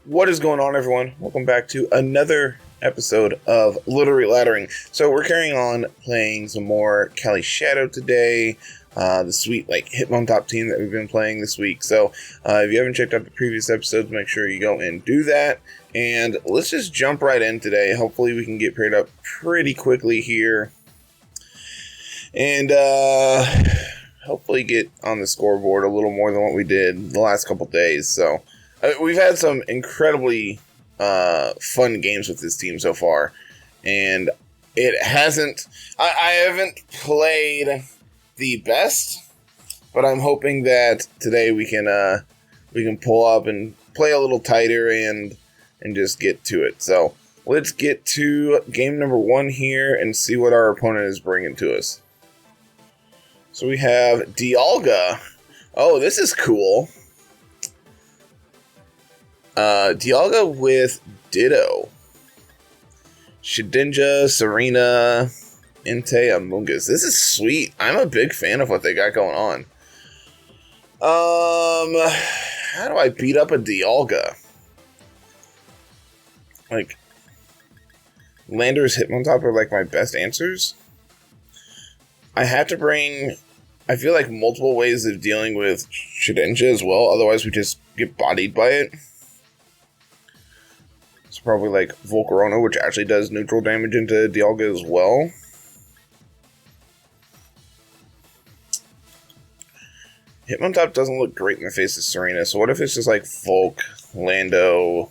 What is going on, everyone? Welcome back to another episode of Littleroot Laddering. So we're carrying on playing some more Calyrex Shadow today, the sweet Hitmontop team that we've been playing this week. So if you haven't checked out the previous episodes, make sure you go and do that. And let's just jump right in today. Hopefully we can get paired up pretty quickly here. And hopefully get on the scoreboard a little more than what we did the last couple days. So we've had some incredibly fun games with this team so far, and it hasn't. I haven't played the best, but I'm hoping that today we can pull up and play a little tighter and just get to it. So let's get to game number 1 here and see what our opponent is bringing to us. So we have Dialga. Oh, this is cool. Dialga with Ditto, Shedinja, Serena, Entei, Amoonguss. This is sweet. I'm a big fan of what they got going on. How do I beat up a Dialga? Like, Landorus, Hitmontop are like my best answers. I have to bring, I feel like, multiple ways of dealing with Shedinja as well. Otherwise, we just get bodied by it. It's probably like Volcarona, which actually does neutral damage into Dialga as well. Hitmontop doesn't look great in the face of Serena, so what if it's just like Volk, Lando,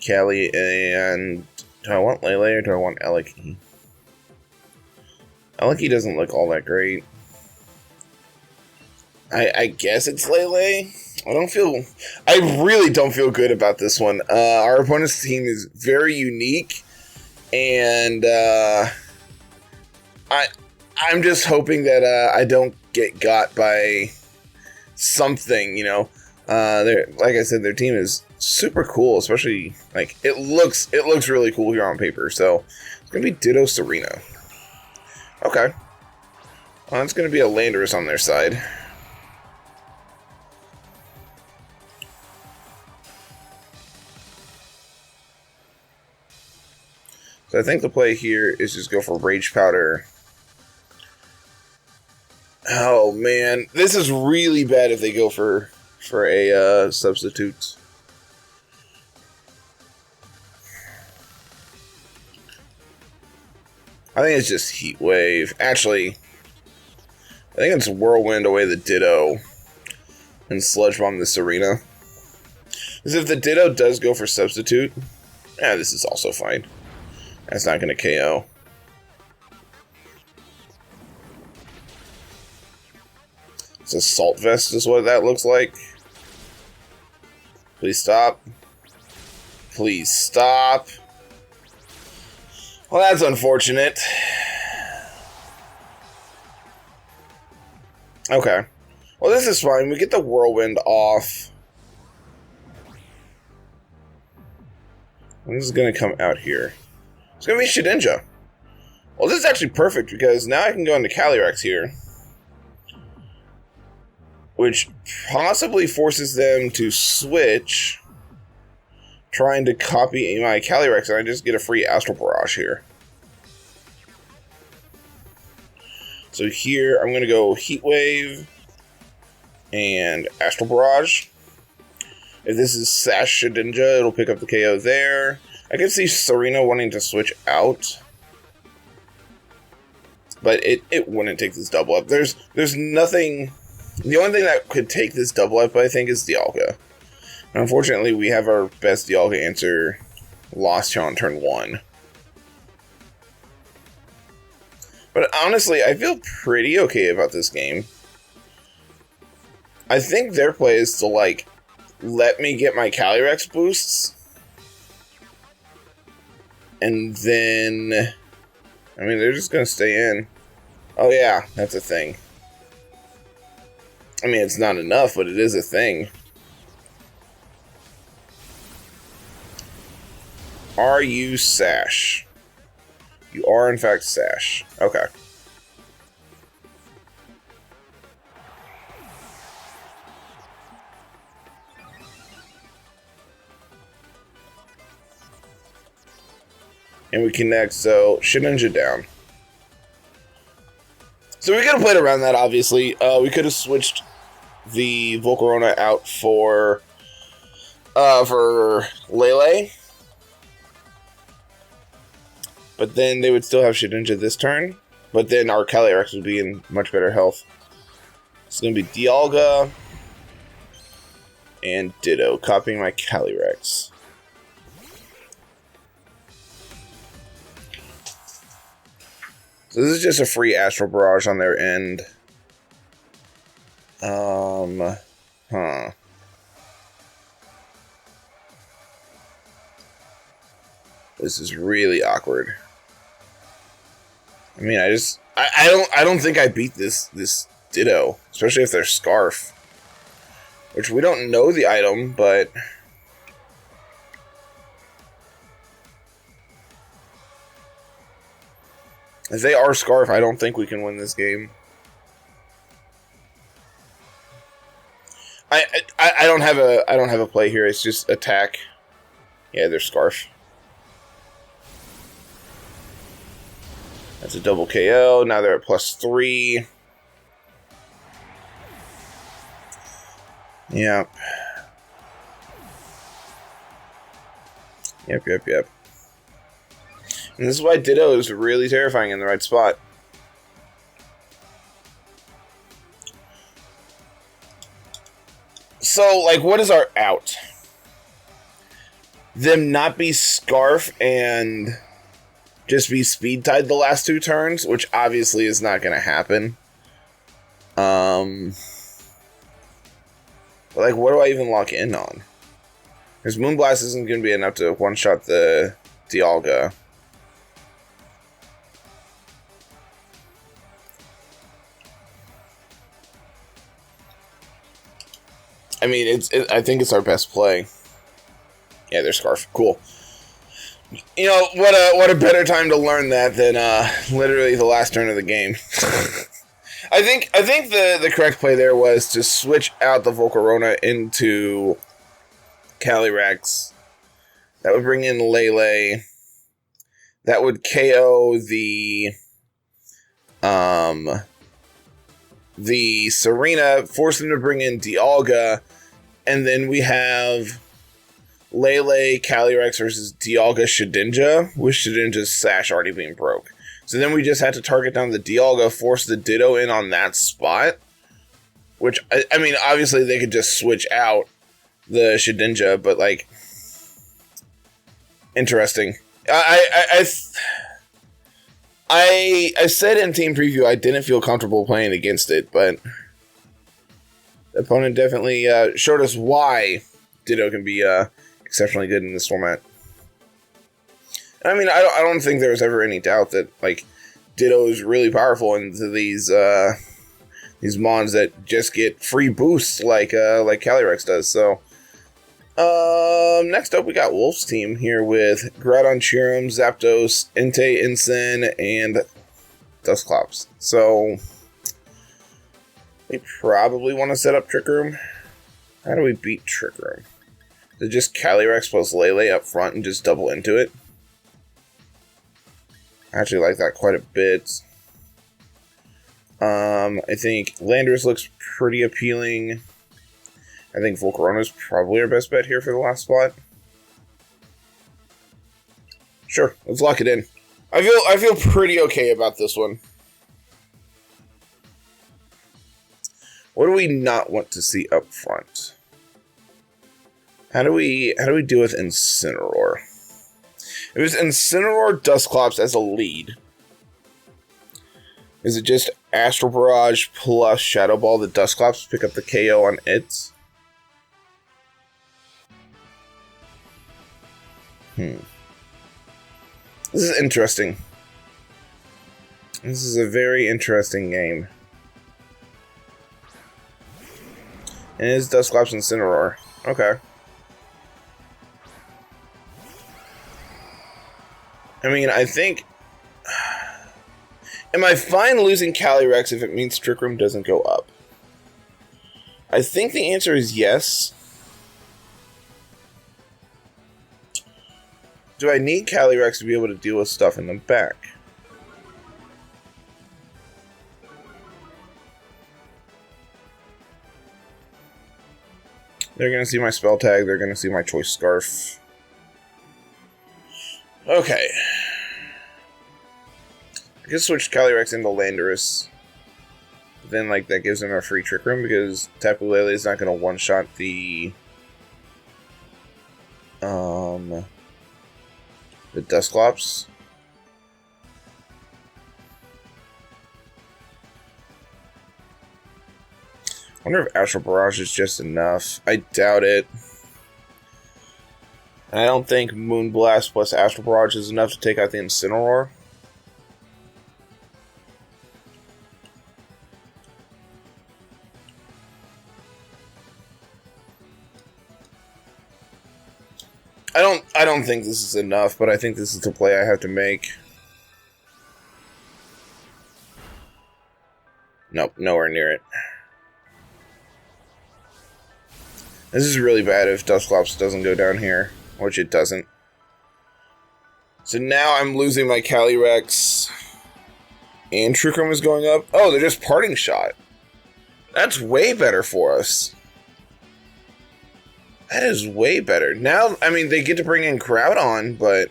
Callie, and do I want Lele or do I want Eliki? Eliki doesn't look all that great. I guess it's Lele. I really don't feel good about this one. Our opponent's team is very unique, and I'm just hoping that I don't get got by something, you know. Like I said, their team is super cool, especially like it looks really cool here on paper. So it's gonna be Ditto Serena. Okay, well, it's gonna be a Landorus on their side. So I think the play here is just go for Rage Powder. Oh man, this is really bad if they go for a substitute. I think it's just Heat Wave. Actually, I think it's Whirlwind away the Ditto and Sludge Bomb the Serena. Because if the Ditto does go for substitute, this is also fine. That's not going to KO. It's Assault Vest is what that looks like. Please stop. Please stop. Well, that's unfortunate. Okay. Well, this is fine. We get the Whirlwind off. And this is going to come out here. It's going to be Shedinja. Well, this is actually perfect because now I can go into Calyrex here, which possibly forces them to switch, trying to copy my Calyrex, and I just get a free Astral Barrage here. So here, I'm going to go Heat Wave and Astral Barrage. If this is Sash Shedinja, it'll pick up the KO there. I can see Serena wanting to switch out, but it wouldn't take this double up. There's nothing. The only thing that could take this double up, I think, is Dialga. And unfortunately, we have our best Dialga answer lost here on turn 1. But honestly, I feel pretty okay about this game. I think their play is to, like, let me get my Calyrex boosts. And then, I mean, they're just going to stay in. Oh yeah, that's a thing. I mean, it's not enough, but it is a thing. Are you Sash? You are, in fact, Sash. Okay. And we connect, so Shedinja down. So we could have played around that, obviously. We could have switched the Volcarona out for Lele. But then they would still have Shedinja this turn. But then our Calyrex would be in much better health. It's going to be Dialga and Ditto, copying my Calyrex. So this is just a free Astral Barrage on their end. This is really awkward. I mean, I don't think I beat this Ditto, especially if they're Scarf. Which we don't know the item, but if they are Scarf, I don't think we can win this game. I don't have a play here. It's just attack. Yeah, they're Scarf. That's a double KO. Now they're at +3. Yep. Yep. And this is why Ditto is really terrifying in the right spot. So, like, what is our out? Them not be Scarf and just be Speed Tied the last 2 turns, which obviously is not going to happen. Like, what do I even lock in on? Because Moonblast isn't going to be enough to one-shot the Dialga. I mean, I think it's our best play. Yeah, they're Scarf. Cool. You know, what a better time to learn that than literally the last turn of the game. I think the correct play there was to switch out the Volcarona into Calyrex. That would bring in Lele. That would KO the Serena, force them to bring in Dialga, and then we have Lele, Calyrex versus Dialga, Shedinja, with Shedinja's Sash already being broke. So then we just had to target down the Dialga, force the Ditto in on that spot, which, I mean, obviously they could just switch out the Shedinja, but, like, interesting. I said in team preview I didn't feel comfortable playing against it, but the opponent definitely showed us why Ditto can be exceptionally good in this format. I mean, I don't think there was ever any doubt that, like, Ditto is really powerful into these mons that just get free boosts like Calyrex does. So next up we got Wolf's team here with Groudon, Cheerum, Zapdos, Entei, Incin, and Dusclops. So we probably want to set up Trick Room. How do we beat Trick Room? Is it just Calyrex plus Lele up front and just double into it? I actually like that quite a bit. I think Landorus looks pretty appealing. I think Volcarona is probably our best bet here for the last spot. Sure, let's lock it in. I feel pretty okay about this one. What do we not want to see up front? How do we deal with Incineroar? It was Incineroar, Dusclops as a lead. Is it just Astral Barrage plus Shadow Ball the Dusclops pick up the KO on it? This is interesting. This is a very interesting game. And it is Dusclops and Incineroar. Okay. I mean, I think... Am I fine losing Calyrex if it means Trick Room doesn't go up? I think the answer is yes. Do I need Calyrex to be able to deal with stuff in the back? They're going to see my spell tag. They're going to see my choice scarf. Okay. I can switch Calyrex into Landorus. Then, like, that gives him a free Trick Room because Tapu Lele is not going to one-shot the Dusclops. I wonder if Astral Barrage is just enough. I doubt it. And I don't think Moonblast plus Astral Barrage is enough to take out the Incineroar. I don't think this is enough, but I think this is the play I have to make. Nope, nowhere near it. This is really bad if Dusclops doesn't go down here, which it doesn't. So now I'm losing my Calyrex, and Trick Room is going up. Oh, they're just Parting Shot. That's way better for us. That is way better. Now, I mean, they get to bring in Groudon, but...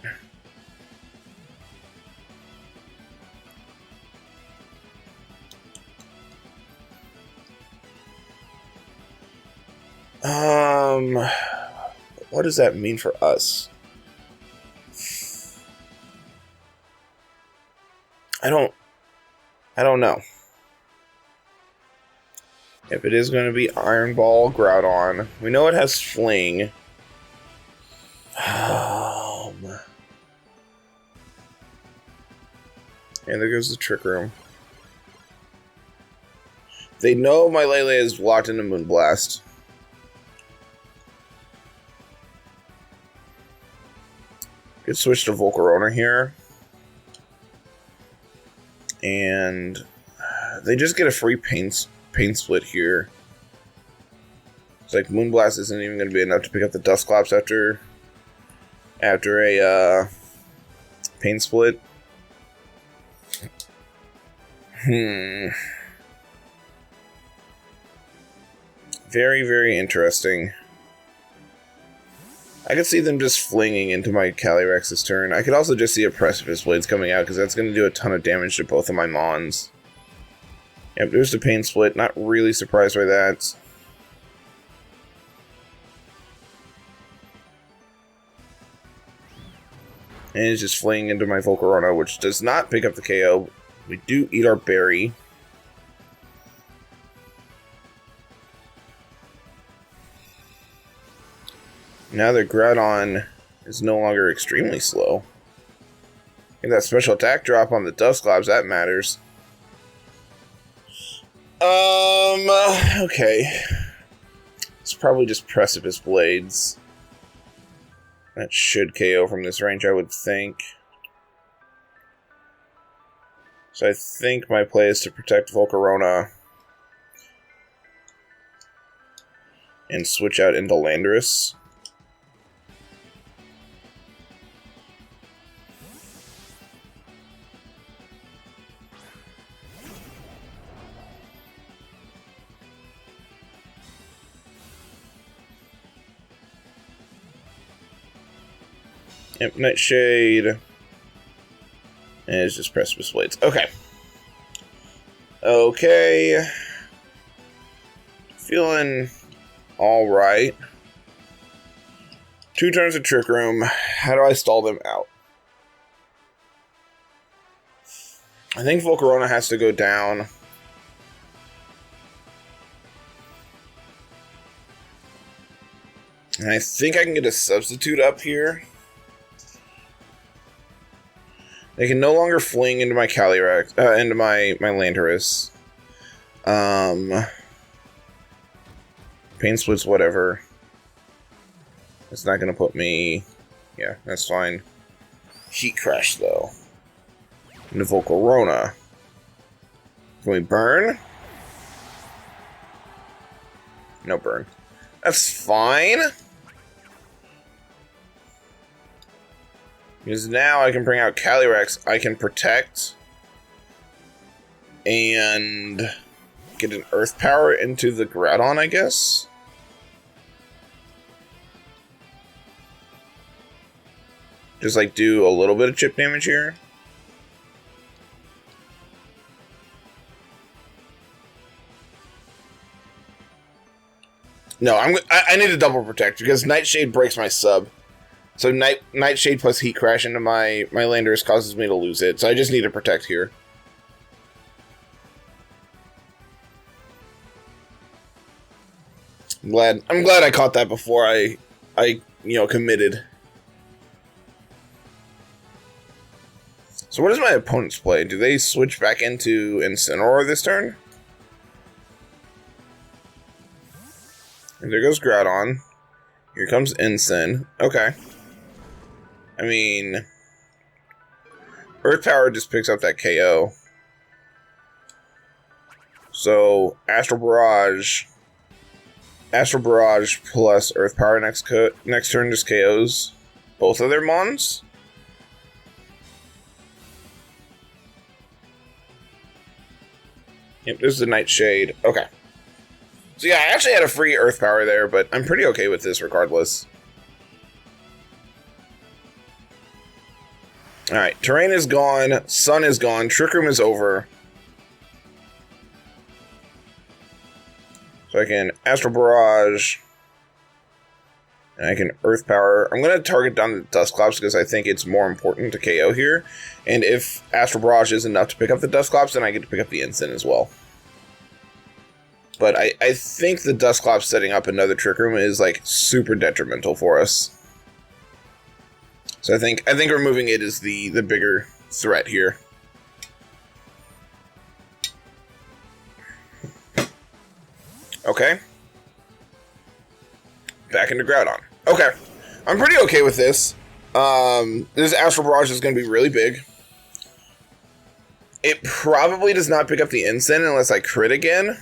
what does that mean for us? I don't know. If it is going to be Iron Ball, Groudon. We know it has Fling. And there goes the Trick Room. They know my Lele is locked into Moonblast. Could switch to Volcarona here. And they just get a free Pain Split here. It's like Moonblast isn't even going to be enough to pick up the Dusclops after a Pain Split. Very, very interesting. I could see them just flinging into my Calyrex turn. I could also just see a Precipice Blades coming out, because that's going to do a ton of damage to both of my Mons. Yep, there's the Pain Split. Not really surprised by that. And it's just flinging into my Volcarona, which does not pick up the KO. We do eat our berry. Now that Groudon is no longer extremely slow. And that special attack drop on the Dusclops, that matters. Okay. It's probably just Precipice Blades. That should KO from this range, I would think. So I think my play is to protect Volcarona and switch out into Landorus. Yep, Nightshade. And it's just Precipice Blades. Okay. Okay. Feeling alright. 2 turns of Trick Room. How do I stall them out? I think Volcarona has to go down. And I think I can get a substitute up here. They can no longer fling into my Calyrex, into my Landorus. Pain Splits, whatever. It's not going to put me... Yeah, that's fine. Heat Crash, though. Into Volcarona. Can we burn? No burn. That's fine. Because now I can bring out Calyrex. I can protect and get an Earth Power into the Groudon, I guess. Just like do a little bit of chip damage here. No, I need to double protect because Nightshade breaks my sub. So Nightshade plus Heat Crash into my Landorus causes me to lose it. So I just need to protect here. I'm glad I caught that before I committed. So what does my opponents play? Do they switch back into Incineroar this turn? And there goes Groudon. Here comes Incin. Okay. I mean, Earth Power just picks up that KO. So Astral Barrage plus Earth Power next turn just KOs both of their mons. Yep, this is the Nightshade. Okay. So yeah, I actually had a free Earth Power there, but I'm pretty okay with this regardless. Alright, Terrain is gone, Sun is gone, Trick Room is over. So I can Astral Barrage, and I can Earth Power. I'm going to target down the Dusclops because I think it's more important to KO here. And if Astral Barrage is enough to pick up the Dusclops, then I get to pick up the Incin as well. But I think the Dusclops setting up another Trick Room is like super detrimental for us. So I think removing it is the bigger threat here. Okay. Back into Groudon. Okay. I'm pretty okay with this. This Astral Barrage is going to be really big. It probably does not pick up the Incin unless I crit again.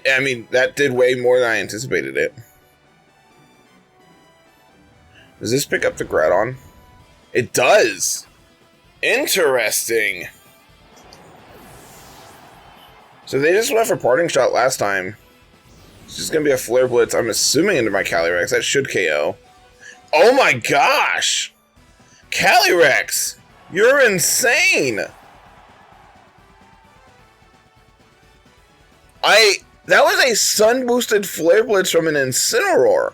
I mean, that did way more than I anticipated it. Does this pick up the Groudon? It does! Interesting! So they just went for Parting Shot last time. It's just gonna be a Flare Blitz, I'm assuming, into my Calyrex. That should KO. Oh my gosh! Calyrex! You're insane! That was a sun-boosted Flare Blitz from an Incineroar.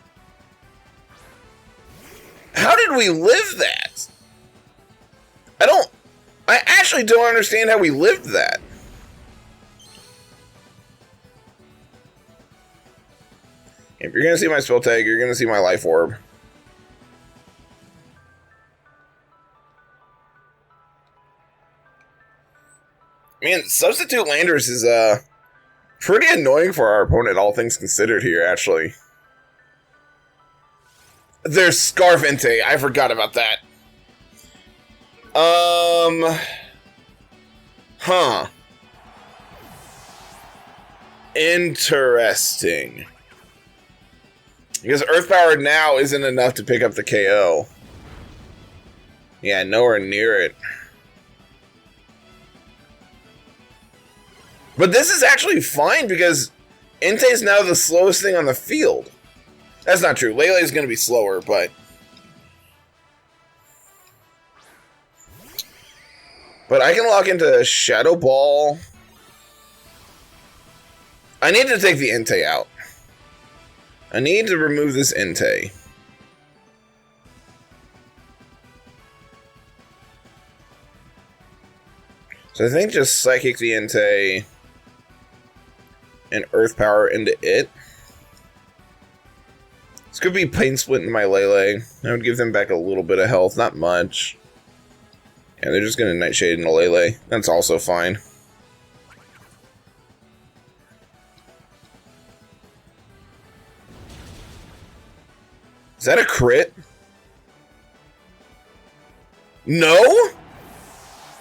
How did we live that? I actually don't understand how we lived that. If you're going to see my spell tag, you're going to see my Life Orb. Man, Substitute Landorus is, pretty annoying for our opponent, all things considered here, actually. There's Scarf Entei. I forgot about that. Huh. Interesting. Because Earth Power now isn't enough to pick up the KO. Yeah, nowhere near it. But this is actually fine because Entei is now the slowest thing on the field. That's not true. Lele is going to be slower, but... But I can lock into Shadow Ball. I need to take the Entei out. I need to remove this Entei. So I think just Psychic the Entei and Earth Power into it. This could be Pain Split into my Lele. I would give them back a little bit of health, not much. Yeah, they're just going to Nightshade into Lele. That's also fine. Is that a crit? No?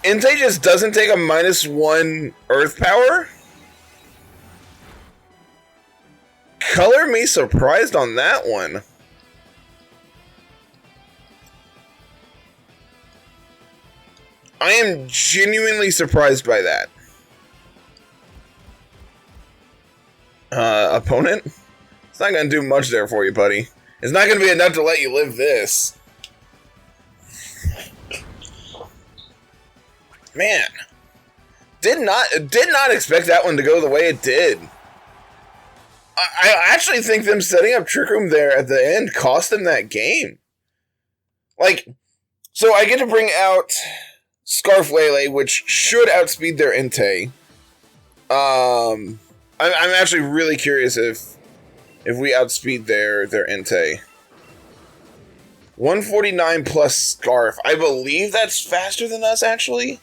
Entei just doesn't take a -1 Earth Power? Color me surprised on that one. I am genuinely surprised by that. Opponent? It's not going to do much there for you, buddy. It's not going to be enough to let you live this. Man. Did not expect that one to go the way it did. I actually think them setting up Trick Room there at the end cost them that game. Like, so I get to bring out Scarf Lele, which should outspeed their Entei. I'm actually really curious if we outspeed their Entei. 149 plus Scarf. I believe that's faster than us, actually.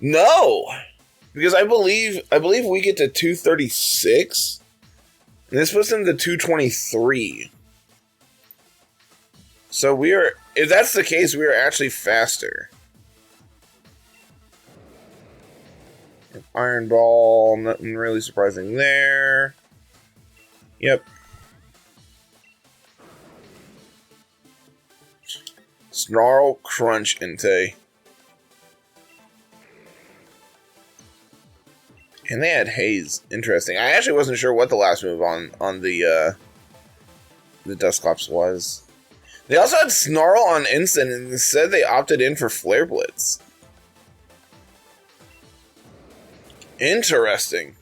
No, because I believe we get to 236, and this puts them to 223. So if that's the case, we are actually faster. Iron Ball, nothing really surprising there. Yep. Snarl, Crunch, Entei. And they had Haze. Interesting. I actually wasn't sure what the last move on the Dusclops was. They also had Snarl on Instant, and instead they opted in for Flare Blitz. Interesting.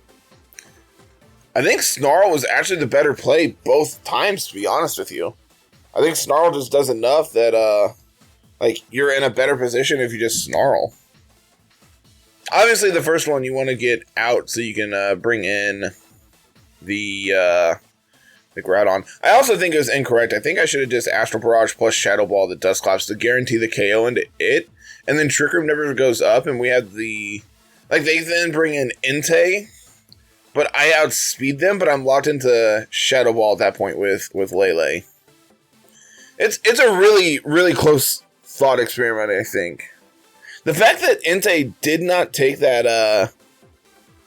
I think Snarl was actually the better play both times, to be honest with you. I think Snarl just does enough that, like, you're in a better position if you just Snarl. Obviously, the first one you want to get out so you can bring in the Groudon. I also think it was incorrect. I think I should have just Astral Barrage plus Shadow Ball the Dusclops to guarantee the KO into it, and then Trick Room never goes up, and we have the... Like, they then bring in Entei, but I outspeed them, but I'm locked into Shadow Ball at that point with Lele. It's a really, really close thought experiment, I think. The fact that Entei did not take that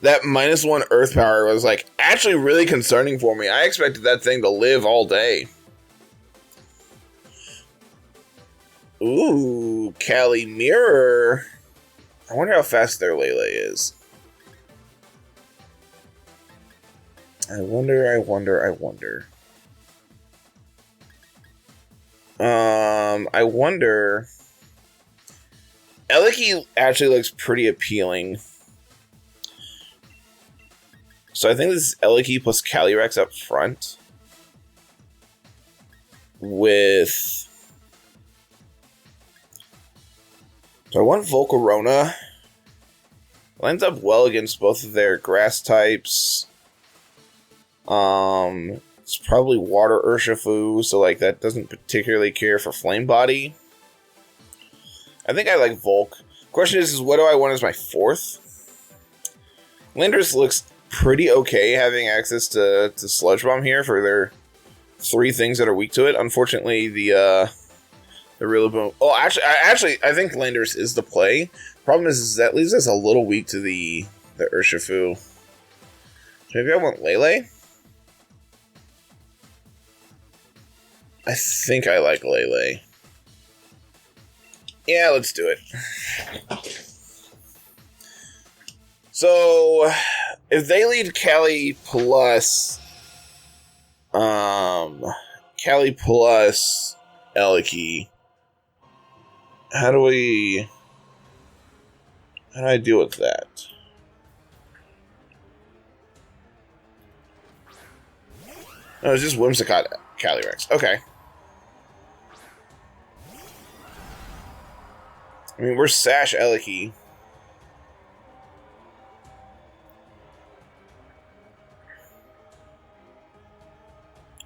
that -1 Earth Power was, like, actually really concerning for me. I expected that thing to live all day. Ooh, Cali Mirror. I wonder how fast their Lele is. I wonder. I wonder... Eliki actually looks pretty appealing. So I think this is Eliki plus Calyrex up front. With... So I want Volcarona. Lines up well against both of their grass types. It's probably Water Urshifu, so like that doesn't particularly care for Flame Body. I think I like Volk. Question is what do I want as my fourth? Landorus looks pretty okay having access to Sludge Bomb here for their 3 things that are weak to it. Unfortunately, the Rillaboom... Oh, actually, I think Landorus is the play. Problem is that leaves us a little weak to the Urshifu. Maybe I want Lele? I think I like Lele. Yeah, let's do it. So, if they lead Cali plus Eliki, how do I deal with that? No, it's just Whimsicott Calyrex. Okay. I mean, we're Sash Eliki.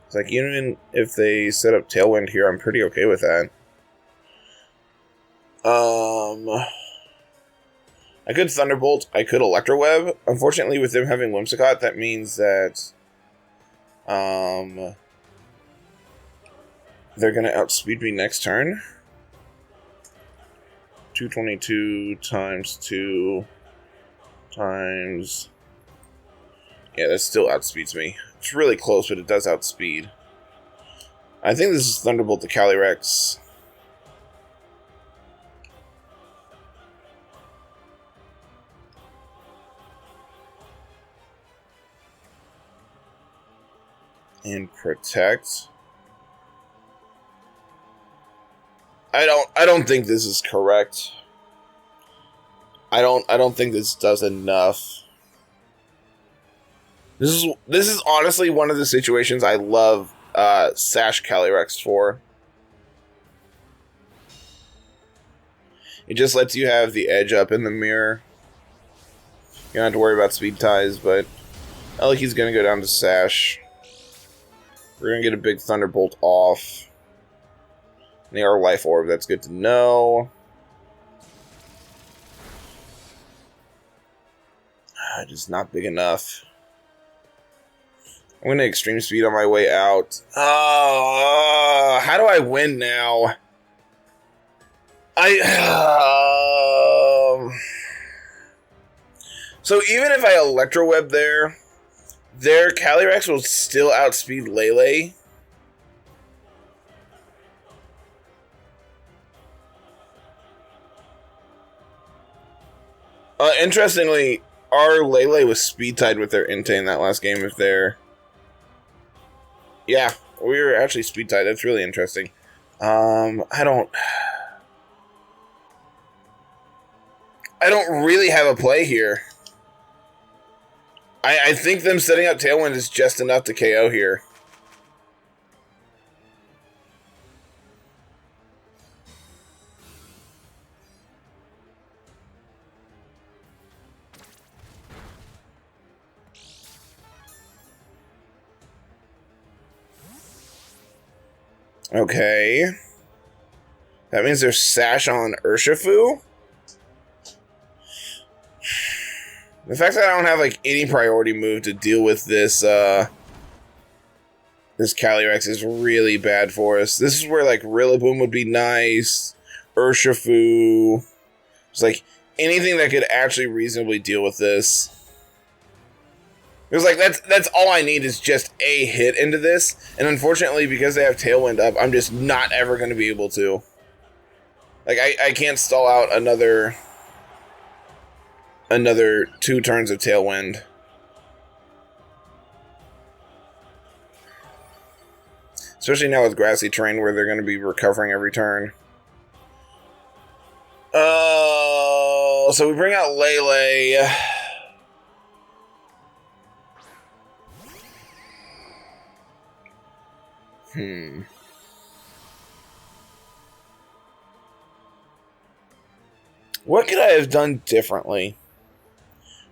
It's like, even if they set up Tailwind here, I'm pretty okay with that. I could Thunderbolt. I could Electroweb. Unfortunately, with them having Whimsicott, that means that they're going to outspeed me next turn. 222 times 2 times... Yeah, that still outspeeds me. It's really close, but it does outspeed. I think this is Thunderbolt to Calyrex. And Protect. I don't think this is correct. I don't think this does enough. This is honestly one of the situations I love Sash Calyrex for. It just lets you have the edge up in the mirror. You don't have to worry about speed ties, but I like he's gonna go down to Sash. We're gonna get a big Thunderbolt off. They are Life Orb, that's good to know. Just not big enough. I'm going to Extreme Speed on my way out. How do I win now? So even if I Electro Web their Calyrex will still outspeed Lele. Interestingly, our Lele was speed tied with their Entei in that last game. If they're... Yeah, we were actually speed tied. That's really interesting. I don't really have a play here. I think them setting up Tailwind is just enough to KO here. Okay. That means there's Sash on Urshifu. The fact that I don't have like any priority move to deal with this this Calyrex is really bad for us. This is where like Rillaboom would be nice. Urshifu. It's like anything that could actually reasonably deal with this. It was like, that's all I need is just a hit into this. And unfortunately, because they have Tailwind up, I'm just not ever going to be able to. Like, I can't stall out another 2 turns of Tailwind. Especially now with grassy terrain where they're going to be recovering every turn. Oh, so we bring out Lele. What could I have done differently?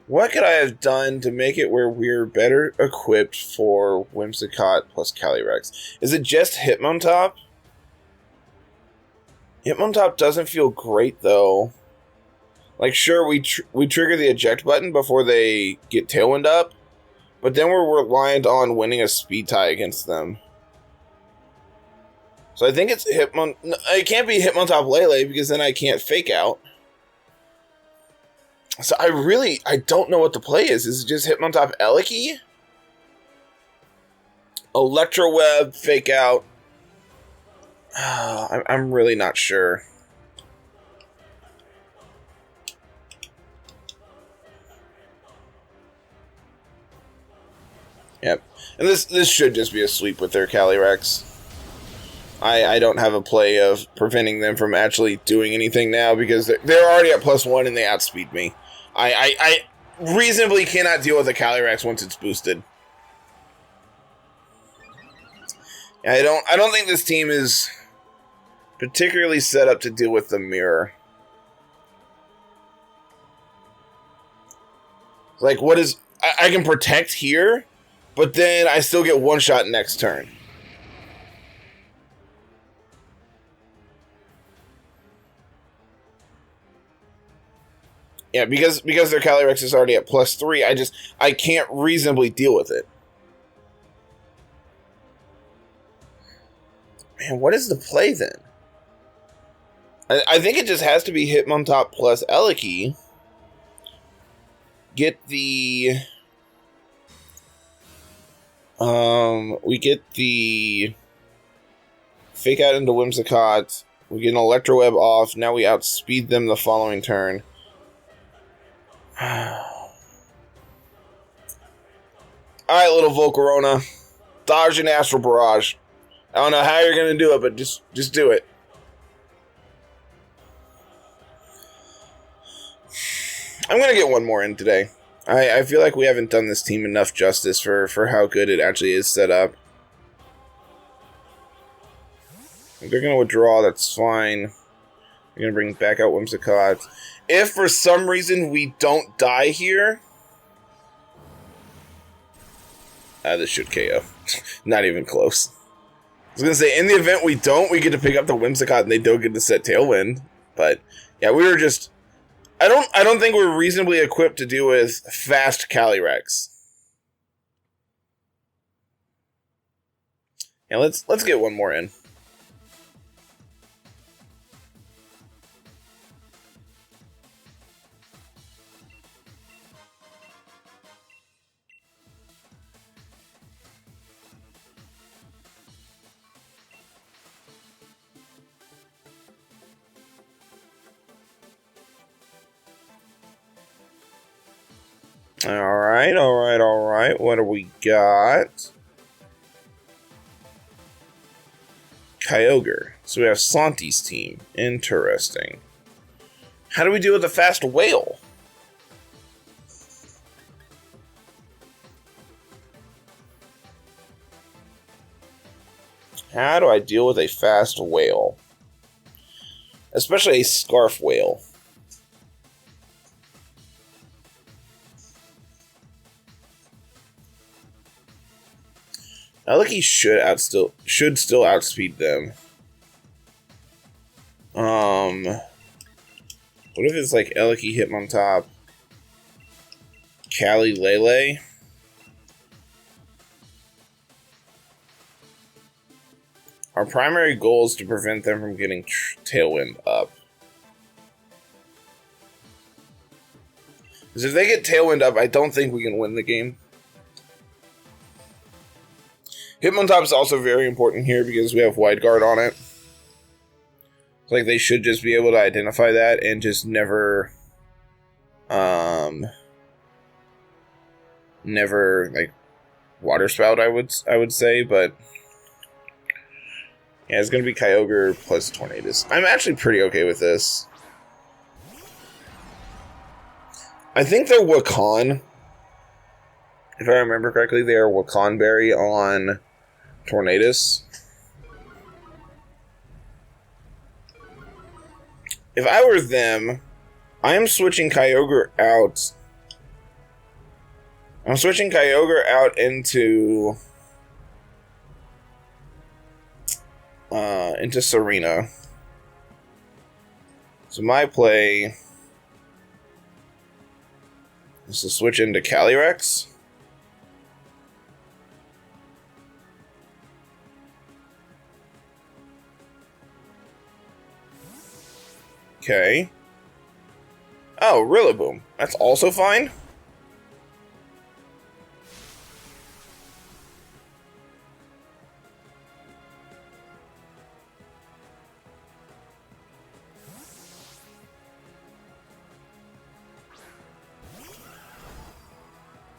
What could I have done to make it where we're better equipped for Whimsicott plus Calyrex? Is it just Hitmontop? Hitmontop doesn't feel great, though. Like, sure, we trigger the eject button before they get Tailwind up, but then we're reliant on winning a speed tie against them. So I think it's Hitmon... It can't be Hitmontop Lele, because then I can't Fake Out. So I don't know what the play is. Is it just Hitmontop Eliki? Electro Web, Fake Out. I'm really not sure. Yep. And this should just be a sweep with their Calyrex. I don't have a play of preventing them from actually doing anything now because they're already at +1 and they outspeed me. I reasonably cannot deal with a Calyrex once it's boosted. I don't think this team is particularly set up to deal with the mirror. Like, what is... I can protect here, but then I still get one shot next turn. Yeah, because their Calyrex is already at +3, I can't reasonably deal with it. Man, what is the play then? I think it just has to be Hitmontop plus Eliki. Get the... we get the Fake Out into Whimsicott. We get an Electro Web off. Now we outspeed them the following turn. Alright, little Volcarona. Dodge an Astral Barrage. I don't know how you're going to do it, but just do it. I'm going to get one more in today. I feel like we haven't done this team enough justice for how good it actually is set up. If they're going to withdraw, that's fine. They're going to bring back out Whimsicott. If for some reason we don't die here... this should KO. Not even close. I was going to say, in the event we don't, we get to pick up the Whimsicott and they don't get to set Tailwind. But, yeah, we were just... I don't think we're reasonably equipped to deal with fast Calyrex. Yeah, let's get one more in. Alright. What do we got? Kyogre. So we have Santi's team. Interesting. How do we deal with a fast whale? How do I deal with a fast whale? Especially a scarf whale. Eliki should still outspeed them. What if it's like Eliki Hitmontop, Calyrex? Our primary goal is to prevent them from getting Tailwind up. Because if they get Tailwind up, I don't think we can win the game. Hitmontop is also very important here because we have Wide Guard on it. It's like they should just be able to identify that and just never like Water Spout, I would say, but yeah, it's gonna be Kyogre plus Tornadus. I'm actually pretty okay with this. I think they're Wakan. If I remember correctly, they are Wakan Berry on Tornadus. If I were them, I am switching Kyogre out. I'm switching Kyogre out into Serena. So my play is to switch into Calyrex. Okay. Oh, Rillaboom. That's also fine?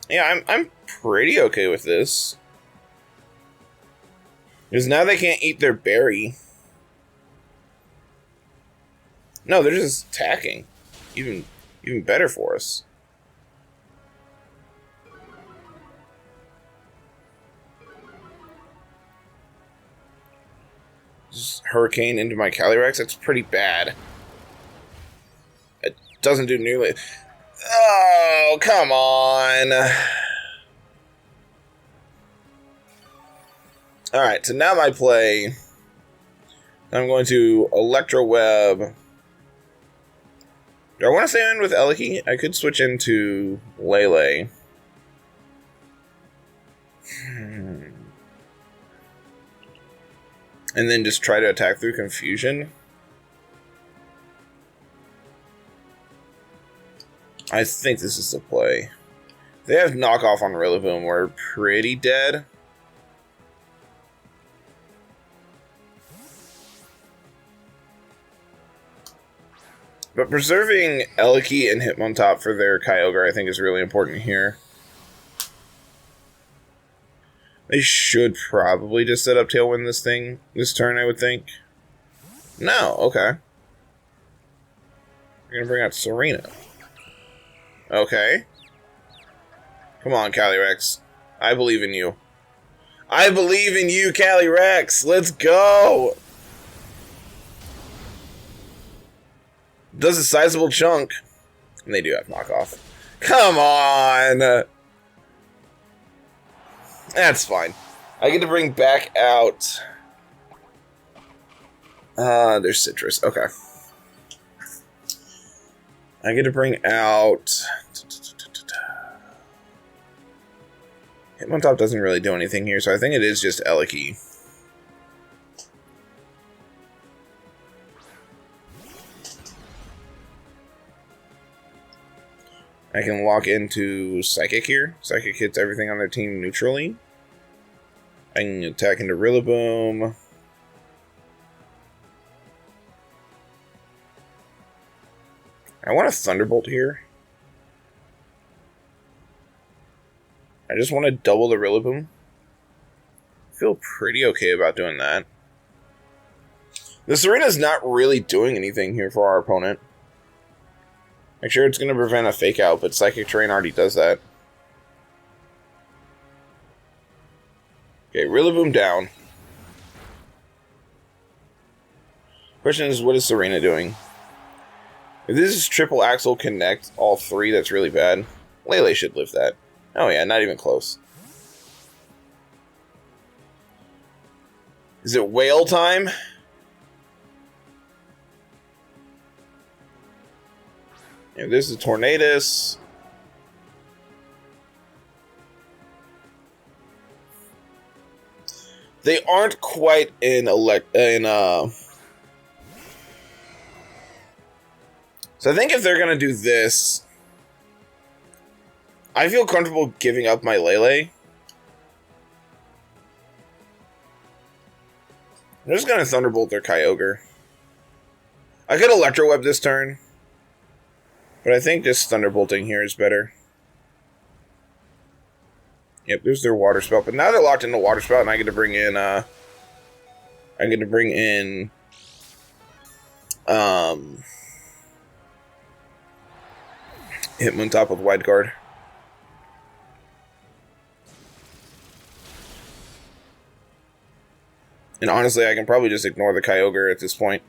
Yeah, I'm pretty okay with this. Because now they can't eat their berry. No, they're just attacking. Even better for us. Just Hurricane into my Calyrex. That's pretty bad. It doesn't do nearly... Oh, come on. Alright, so now my play... I'm going to Electro Web... Do I want to stay in with Eliki? I could switch into Lele. And then just try to attack through Confusion. I think this is the play. They have knockoff on Rillaboom. We're pretty dead. But preserving Eliki and Hitmontop for their Kyogre, I think, is really important here. They should probably just set up Tailwind this turn, I would think. No, okay. We're gonna bring out Serena. Okay. Come on, Calyrex. I believe in you. I believe in you, Calyrex. Let's go. Does a sizable chunk. And they do have knockoff. Come on. That's fine. I get to bring back out... there's Citrus. Okay. I get to bring out... Hitmontop doesn't really do anything here, so I think it is just Eliki. I can lock into Psychic here. Psychic hits everything on their team neutrally. I can attack into Rillaboom. I want a Thunderbolt here. I just want to double the Rillaboom. I feel pretty okay about doing that. The Serena's not really doing anything here for our opponent. Make sure it's going to prevent a fake out, but Psychic Terrain already does that. Okay, Rillaboom down. Question is, what is Serena doing? If this is triple axle connect all three, that's really bad. Lele should live that. Oh yeah, not even close. Is it whale time? Yeah, this is Tornadus. They aren't quite in So I think if they're gonna do this, I feel comfortable giving up my Lele. I'm just gonna Thunderbolt their Kyogre. I could Electro Web this turn, but I think just Thunderbolting here is better. Yep, there's their Water Spout, but now they're locked into Water Spout, and I get to bring in Hitmontop with Wide Guard. And honestly, I can probably just ignore the Kyogre at this point.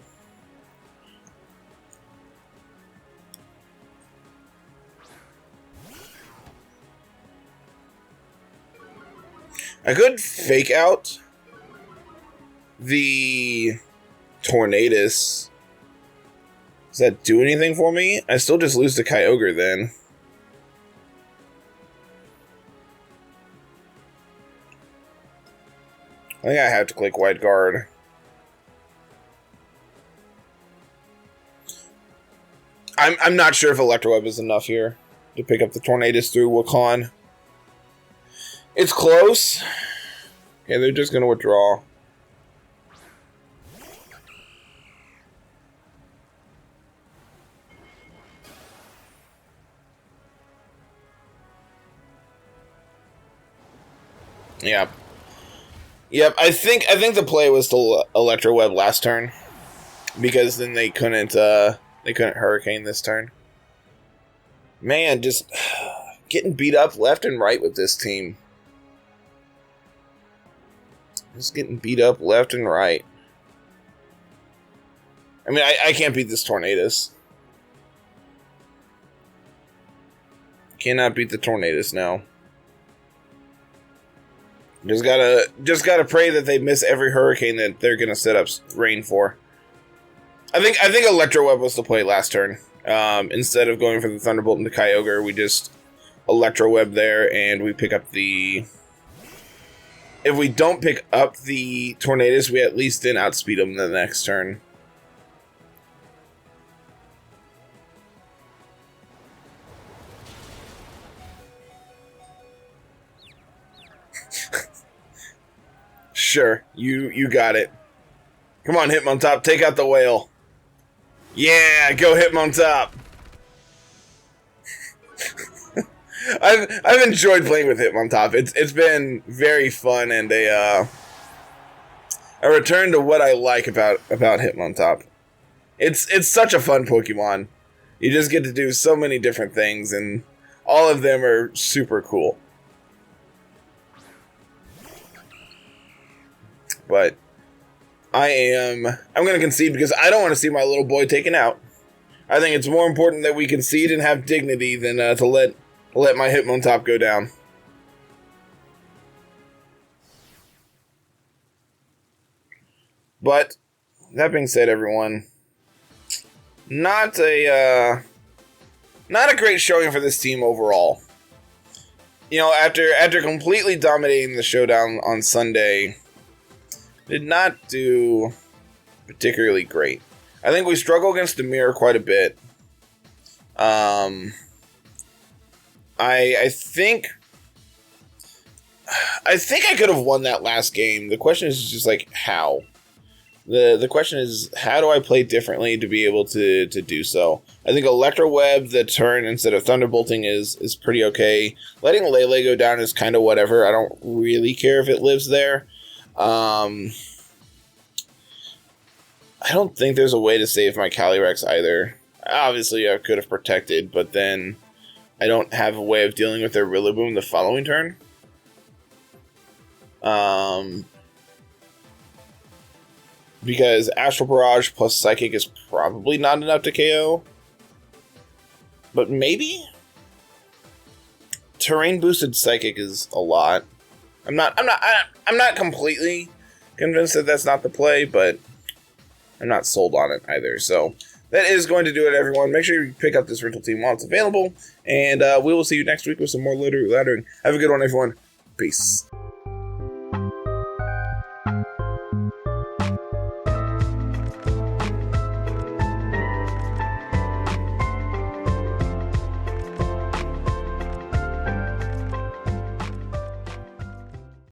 I could fake out the Tornadus. Does that do anything for me? I still just lose the Kyogre then. I think I have to click Wide Guard. I'm not sure if Electro Web is enough here to pick up the Tornadus through Wakan. It's close. Okay, they're just going to withdraw. Yeah. Yep, I think the play was to Electro Web last turn, because then they couldn't Hurricane this turn. Man, just getting beat up left and right with this team. Just getting beat up left and right. I mean, I can't beat this Tornadus. Cannot beat the Tornadus now. Just gotta pray that they miss every Hurricane that they're gonna set up rain for. I think Electro Web was the play last turn. Instead of going for the Thunderbolt into Kyogre, we just Electro Web there, and we pick up the... If we don't pick up the Tornadus, we at least then outspeed them the next turn. Sure, you got it. Come on, Hitmontop, take out the whale. Yeah, go Hitmontop. I've enjoyed playing with Hitmontop. It's been very fun and a return to what I like about Hitmontop. It's such a fun Pokemon. You just get to do so many different things, and all of them are super cool. But I'm going to concede because I don't want to see my little boy taken out. I think it's more important that we concede and have dignity than to let my Hitmontop go down. But that being said, everyone, not a great showing for this team overall. You know, after completely dominating the showdown on Sunday, did not do particularly great. I think we struggle against the mirror quite a bit. I think I could have won that last game. The question is just like how. The question is, how do I play differently to be able to do so? I think Electro Web, the turn instead of Thunderbolting, is pretty okay. Letting Lele go down is kind of whatever. I don't really care if it lives there. I don't think there's a way to save my Calyrex either. Obviously, I could have protected, but then I don't have a way of dealing with their Rillaboom the following turn. Because Astral Barrage plus Psychic is probably not enough to KO. But maybe? Terrain boosted Psychic is a lot. I'm not completely convinced that that's not the play, but I'm not sold on it either. So that is going to do it, everyone. Make sure you pick up this rental team while it's available, and we will see you next week with some more Littleroot laddering. Have a good one, everyone. Peace.